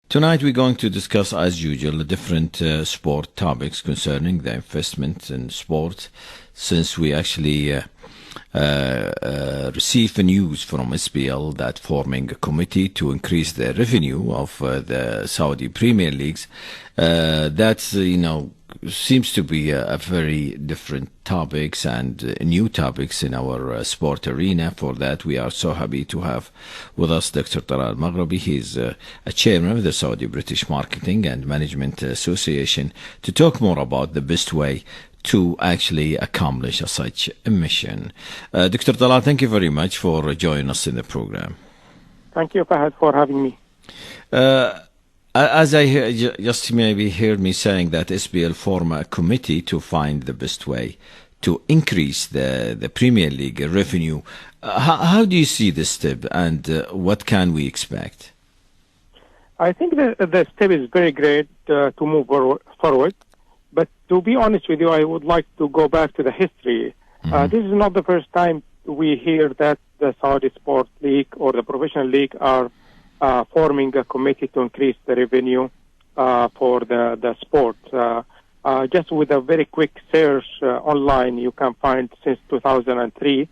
Tonight we're going to discuss, as usual, the different sport topics concerning the investment in sport, since we actually receive news from SPL that forming a committee to increase the revenue of the Saudi Premier Leagues. That's, seems to be a very different topics and new topics in our sport arena. For that, we are so happy to have with us Dr. طلال المغربي. He's a chairman of the Saudi British Marketing and Management Association, to talk more about the best way to actually accomplish such a mission. Dr. Talal, thank you very much for joining us in the program. Thank you, Fahad, for having me. As I just maybe heard me saying that SPL form a committee to find the best way to increase the Premier League revenue. How do you see this step, and what can we expect? I think the step is very great to move forward. But to be honest with you, I would like to go back to the history. This is not the first time we hear that the Saudi Sports League or the Professional League are forming a committee to increase the revenue for the sport. Just with a very quick search online, you can find since 2003,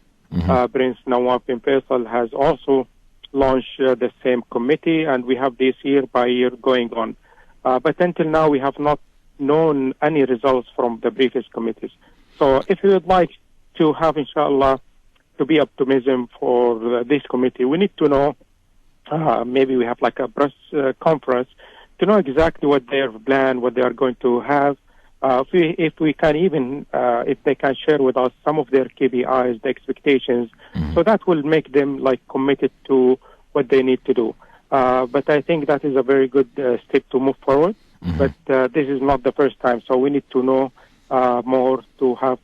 Prince Nawaf bin Faisal has also launched the same committee, and we have this year by year going on. But until now, we have not known any results from the previous committees. So if you would like to have, inshallah, to be optimism for this committee, we need to know, maybe we have like a press conference to know exactly what their plan, what they are going to have. If we can even, if they can share with us some of their KPIs, the expectations, so that will make them like committed to what they need to do. But I think that is a very good step to move forward. But this is not the first time, so we need to know more to have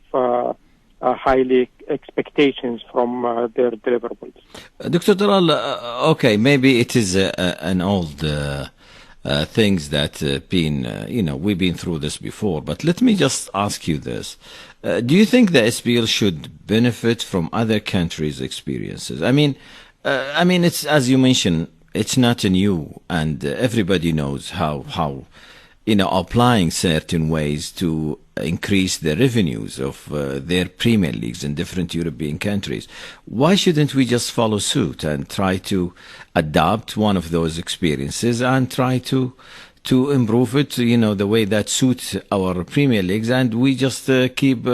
highly expectations from their deliverables. Dr. Talal, okay, maybe it is an old things that been, we've been through this before, but let me just ask you this. Do you think the SPL should benefit from other countries' experiences? I mean, it's, as you mentioned, it's not new, and everybody knows how applying certain ways to increase the revenues of their Premier Leagues in different European countries. Why shouldn't we just follow suit and try to adopt one of those experiences and try to improve it, the way that suits our Premier Leagues, and we just keep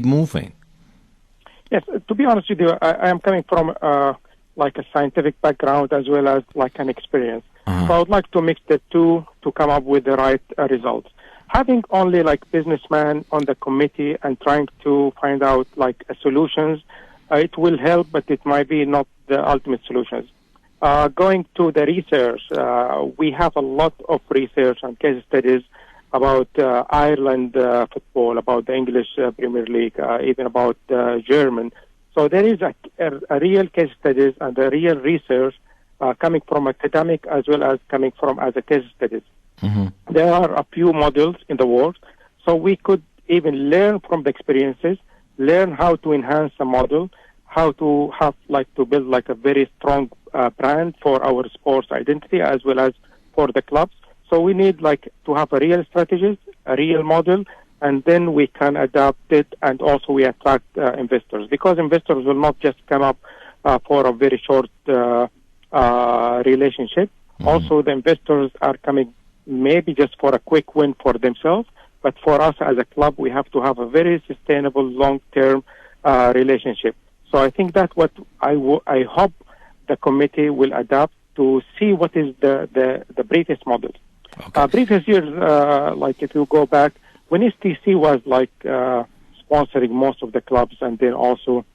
moving? Yes, to be honest with you, I am coming from like a scientific background as well as like an experience. So I would like to mix the two to come up with the right results. Having only like businessmen on the committee and trying to find out like solutions, it will help, but it might be not the ultimate solutions. Going to the research, we have a lot of research and case studies about Ireland football, about the English Premier League, even about German. So there is a real case studies and a real research coming from academic as well as coming from as a case studies. There are a few models in the world, so we could even learn from the experiences, learn how to enhance a model, how to have like to build like a very strong brand for our sports identity as well as for the clubs. So we need like to have a real strategy, a real model, and then we can adapt it, and also we attract investors, because investors will not just come up for a very short relationship. Also, the investors are coming maybe just for a quick win for themselves, but for us as a club, we have to have a very sustainable, long-term relationship. So I think that's what I hope the committee will adapt to see what is the previous model. Okay. Previous years, like if you go back, when STC was like sponsoring most of the clubs and then also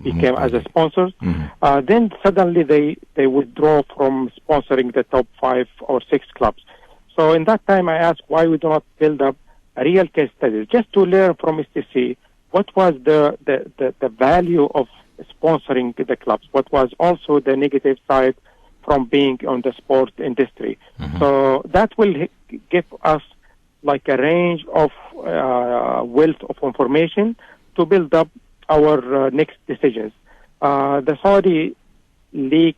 became as a sponsor, then suddenly they withdraw from sponsoring the top 5 or 6 clubs. So in that time I asked why we do not build up a real case study, just to learn from STC what was the value of sponsoring the clubs, what was also the negative side from being on the sport industry. So that will give us like a range of wealth of information to build up our next decisions. The Saudi League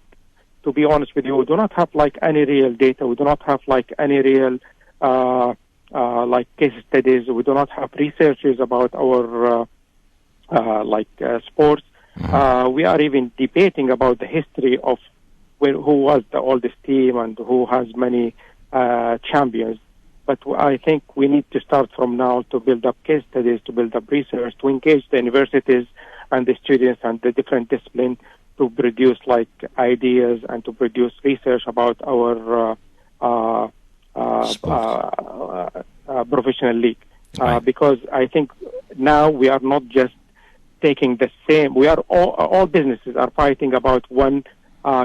to be honest with you, we do not have like any real data. We do not have like any real like case studies. We do not have researches about our sports. We are even debating about the history of who was the oldest team and who has many champions. But I think we need to start from now to build up case studies, to build up research, to engage the universities and the students and the different disciplines to produce like ideas and to produce research about our professional league. Right. Because I think now we are not just taking the same. We are all businesses are fighting about one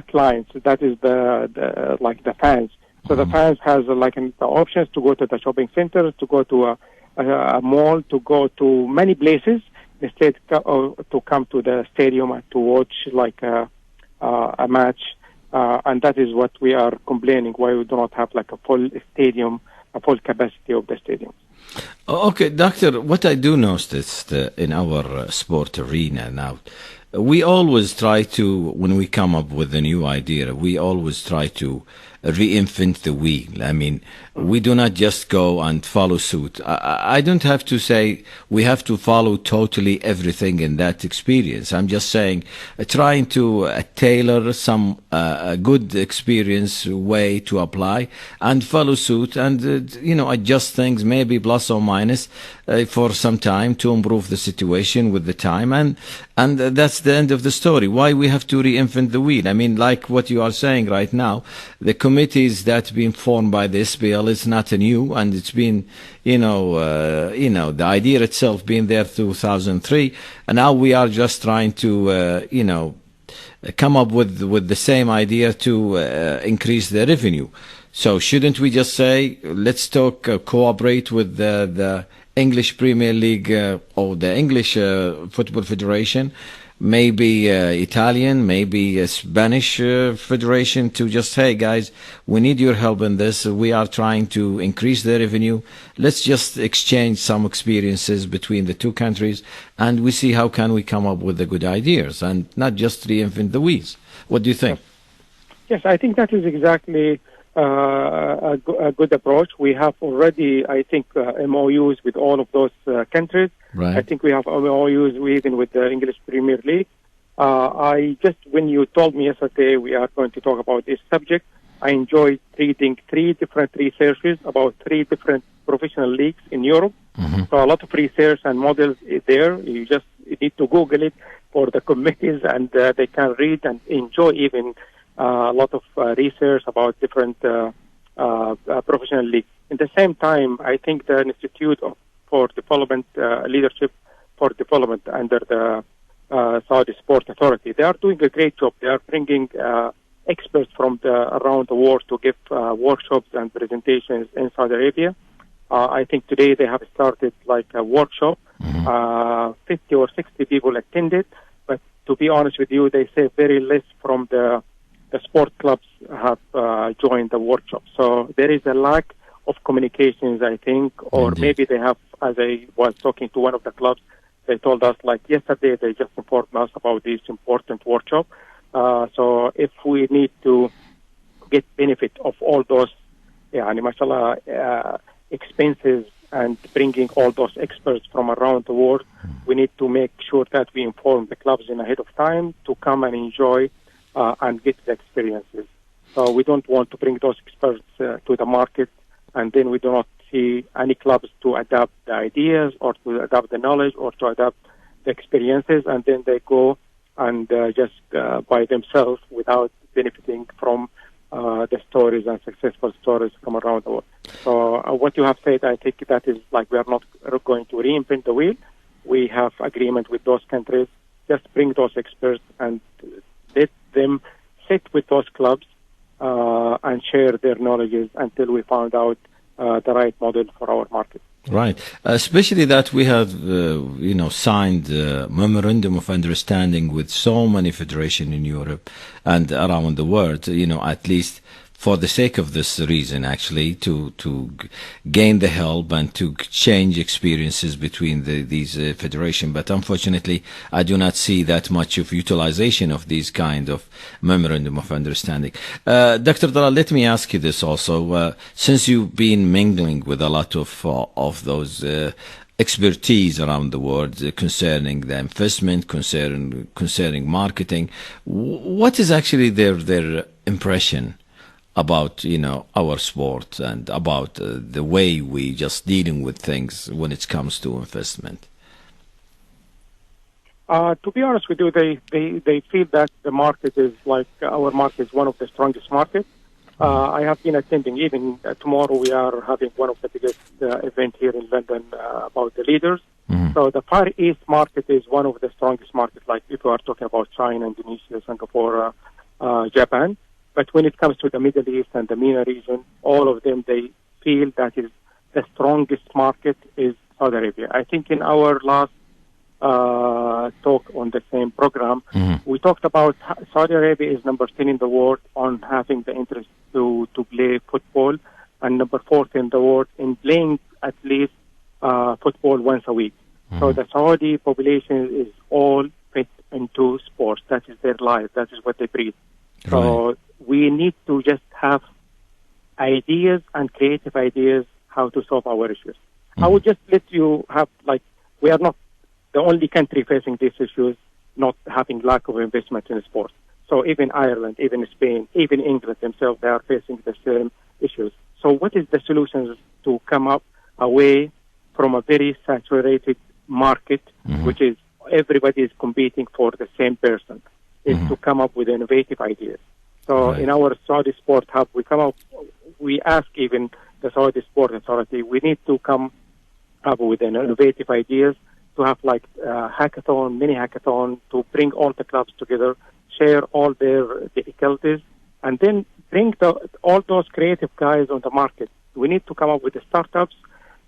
client. So that is the fans. So the fans has the options to go to the shopping centers, to go to a mall, to go to many places instead to come to the stadium and to watch like a match. And that is what we are complaining why we do not have like a full stadium, a full capacity of the stadium. Okay, Doctor, what I do notice in our sport arena now, we always try to, when we come up with a new idea, we always try to reinvent the wheel. I mean, we do not just go and follow suit. I don't have to say we have to follow totally everything in that experience. I'm just saying trying to tailor some good experience way to apply and follow suit and, adjust things maybe plus or minus for some time to improve the situation with the time. And that's the end of the story. Why we have to reinvent the wheel? I mean, like what you are saying right now, the committees that been formed by the SPL is not new, and it's been, the idea itself been there 2003, and now we are just trying to, come up with the same idea to increase the revenue. So shouldn't we just say, let's cooperate with the English Premier League or the English Football Federation, maybe Italian, maybe Spanish Federation, to just, hey guys, we need your help in this. We are trying to increase the revenue. Let's just exchange some experiences between the two countries and we see how can we come up with the good ideas and not just reinvent the wheels. What do you think? Yes, I think that is exactly a good approach. We have already, I think, MOUs with all of those countries. Right. I think we have MOUs even with the English Premier League. When you told me yesterday we are going to talk about this subject, I enjoyed reading 3 different researches about 3 different professional leagues in Europe. Mm-hmm. So a lot of research and models is there. You just need to Google it for the committees and they can read and enjoy even a lot of research about different professional leagues. At the same time, I think the Institute for Development, Leadership for Development under the Saudi Sport Authority, they are doing a great job. They are bringing experts from around the world to give workshops and presentations in Saudi Arabia. I think today they have started like a workshop. 50 or 60 people attended, but to be honest with you, they say very less from the sport clubs have joined the workshop. So there is a lack of communications, I think, or Indeed. maybe they have, as I was talking to one of the clubs, they told us like yesterday they just informed us about this important workshop. So if we need to get benefit of all those, mashallah, expenses and bringing all those experts from around the world, we need to make sure that we inform the clubs in ahead of time to come and enjoy and get the experiences. So we don't want to bring those experts to the market and then we do not see any clubs to adapt the ideas or to adapt the knowledge or to adapt the experiences, and then they go and just by themselves without benefiting from the stories and successful stories from around the world. So what you have said, I think that is like we are not going to reinvent the wheel. We have agreement with those countries. Just bring those experts and let them sit with those clubs and share their knowledges until we find out the right model for our market. Right. Especially that we have, signed a memorandum of understanding with so many federations in Europe and around the world, at least for the sake of this reason, actually, to gain the help and to change experiences between these federation. But unfortunately, I do not see that much of utilization of these kind of memorandum of understanding. Dr. Dalal, let me ask you this also. Since you've been mingling with a lot of those expertise around the world concerning the investment, concerning marketing, what is actually their impression about our sport and about the way we just dealing with things when it comes to investment? To be honest with you, they feel that the market is like our market is one of the strongest markets. I have been attending, even tomorrow we are having one of the biggest event here in London about the leaders. Mm-hmm. So the Far East market is one of the strongest markets, like if we are talking about China, Indonesia, Singapore, Japan. But when it comes to the Middle East and the MENA region, all of them, they feel that is the strongest market is Saudi Arabia. I think in our last talk on the same program, we talked about Saudi Arabia is number 10 in the world on having the interest to play football, and number 4 in the world in playing at least football once a week. So the Saudi population is all fit into sports. That is their life. That is what they breathe. So we need to just have ideas and creative ideas how to solve our issues. I would just let you have, like, we are not the only country facing these issues, not having lack of investment in sports. So even Ireland, even Spain, even England themselves, they are facing the same issues. So what is the solutions to come up away from a very saturated market, which is everybody is competing for the same person, is to come up with innovative ideas. So in our Saudi Sport Hub, we ask even the Saudi Sport Authority, we need to come up with innovative ideas to have like hackathon, mini hackathon, to bring all the clubs together, share all their difficulties, and then bring all those creative guys on the market. We need to come up with the startups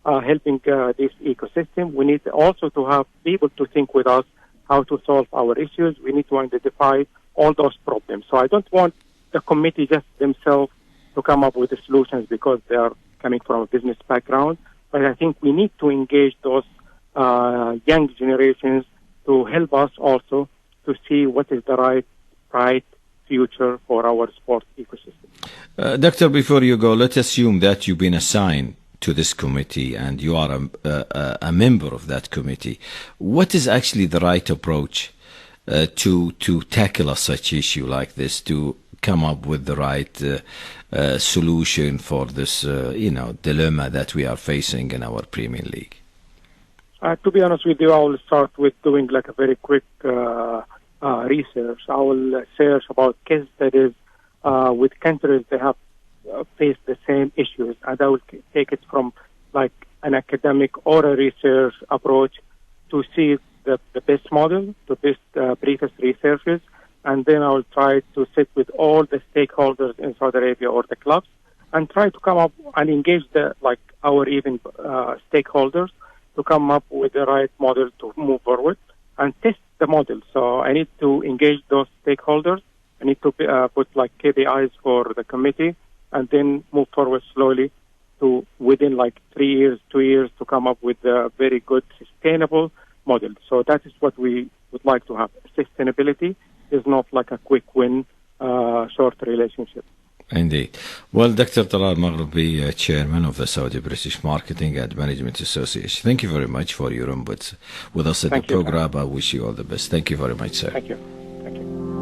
helping this ecosystem. We need also to have people to think with us how to solve our issues. We need to identify all those problems. So I don't want the committee just themselves to come up with the solutions because they are coming from a business background, but I think we need to engage those young generations to help us also to see what is the right future for our sports ecosystem. Doctor, before you go, let's assume that you've been assigned to this committee and you are a member of that committee. What is actually the right approach to tackle a such issue like this, to come up with the right solution for this dilemma that we are facing in our Premier League? To be honest with you, I will start with doing like a very quick research. I will search about case studies with countries that have faced the same issues, and I will take it from like an academic or a research approach to see the best model, the best briefest researches, and then I will try to sit with all the stakeholders in Saudi Arabia or the clubs and try to come up and engage our even stakeholders to come up with the right model to move forward and test the model. So I need to engage those stakeholders. I need to put like KPIs for the committee and then move forward slowly to within like 3 years, 2 years to come up with a very good sustainable model. So that is what we would like to have. Sustainability is not like a quick win, short relationship. Indeed. Well, Dr. Talal Maghrabi, Chairman of the Saudi British Marketing and Management Association, thank you very much for your input with us at the program. I wish you all the best. Thank you very much, sir. Thank you. Thank you.